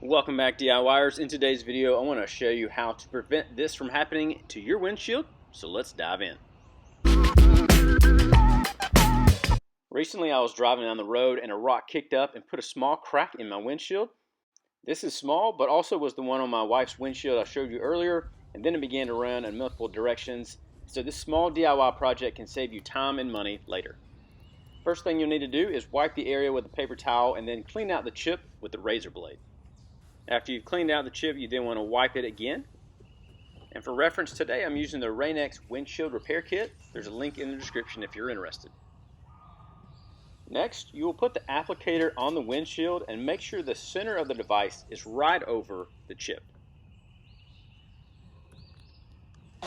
Welcome back, DIYers. In today's video, I want to show you how to prevent this from happening to your windshield, so let's dive in. Recently, I was driving down the road and a rock kicked up and put a small crack in my windshield. This is small, but also was the one on my wife's windshield I showed you earlier, and then it began to run in multiple directions, so this small DIY project can save you time and money later. First thing you'll need to do is wipe the area with a paper towel and then clean out the chip with the razor blade. After you've cleaned out the chip, you then want to wipe it again. And for reference today, I'm using the Rain-X Windshield Repair Kit. There's a link in the description if you're interested. Next, you will put the applicator on the windshield and make sure the center of the device is right over the chip.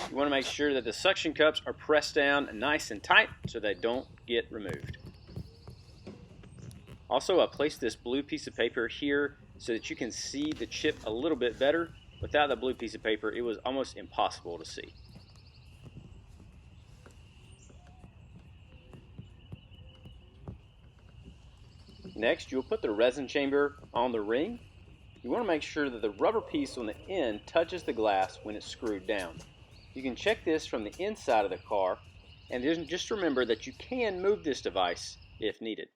You want to make sure that the suction cups are pressed down nice and tight so they don't get removed. Also, I placed this blue piece of paper here so that you can see the chip a little bit better. Without the blue piece of paper, it was almost impossible to see. Next, you'll put the resin chamber on the ring. You want to make sure that the rubber piece on the end touches the glass when it's screwed down. You can check this from the inside of the car, and just remember that you can move this device if needed.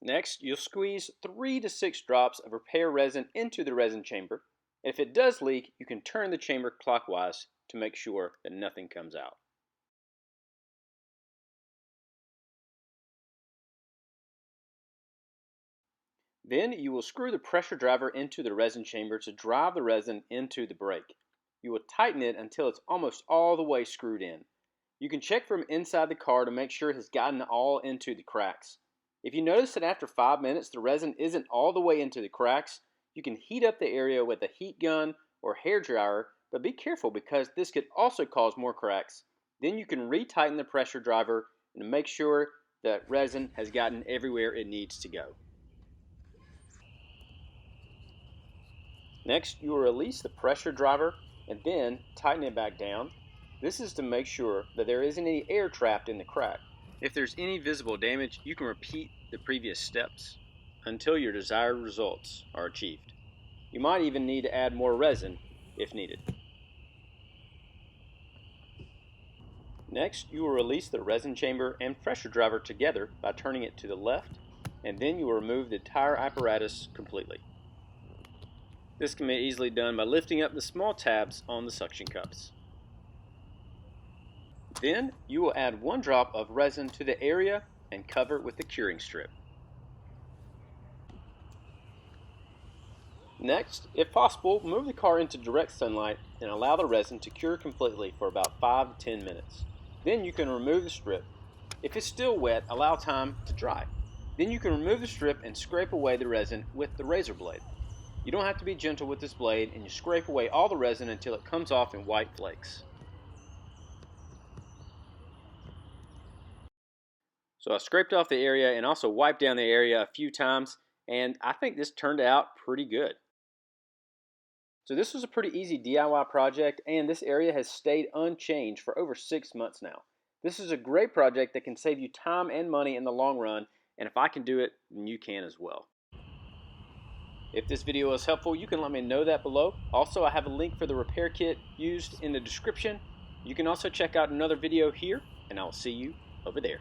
Next, you'll squeeze 3 to 6 drops of repair resin into the resin chamber. If it does leak, you can turn the chamber clockwise to make sure that nothing comes out. Then you will screw the pressure driver into the resin chamber to drive the resin into the brake. You will tighten it until it's almost all the way screwed in. You can check from inside the car to make sure it has gotten all into the cracks. If you notice that after 5 minutes the resin isn't all the way into the cracks, you can heat up the area with a heat gun or hair dryer, but be careful because this could also cause more cracks. Then you can retighten the pressure driver and make sure that resin has gotten everywhere it needs to go. Next, you will release the pressure driver and then tighten it back down. This is to make sure that there isn't any air trapped in the crack. If there's any visible damage, you can repeat the previous steps until your desired results are achieved. You might even need to add more resin if needed. Next, you will release the resin chamber and pressure driver together by turning it to the left, and then you will remove the entire apparatus completely. This can be easily done by lifting up the small tabs on the suction cups. Then you will add 1 drop of resin to the area and cover it with the curing strip. Next, if possible, move the car into direct sunlight and allow the resin to cure completely for about 5 to 10 minutes. Then you can remove the strip. If it's still wet, allow time to dry. Then you can remove the strip and scrape away the resin with the razor blade. You don't have to be gentle with this blade, and you scrape away all the resin until it comes off in white flakes. So I scraped off the area and also wiped down the area a few times, and I think this turned out pretty good. So this was a pretty easy DIY project, and this area has stayed unchanged for over 6 months now. This is a great project that can save you time and money in the long run, and if I can do it, then you can as well. If this video was helpful, you can let me know that below. Also, I have a link for the repair kit used in the description. You can also check out another video here, and I'll see you over there.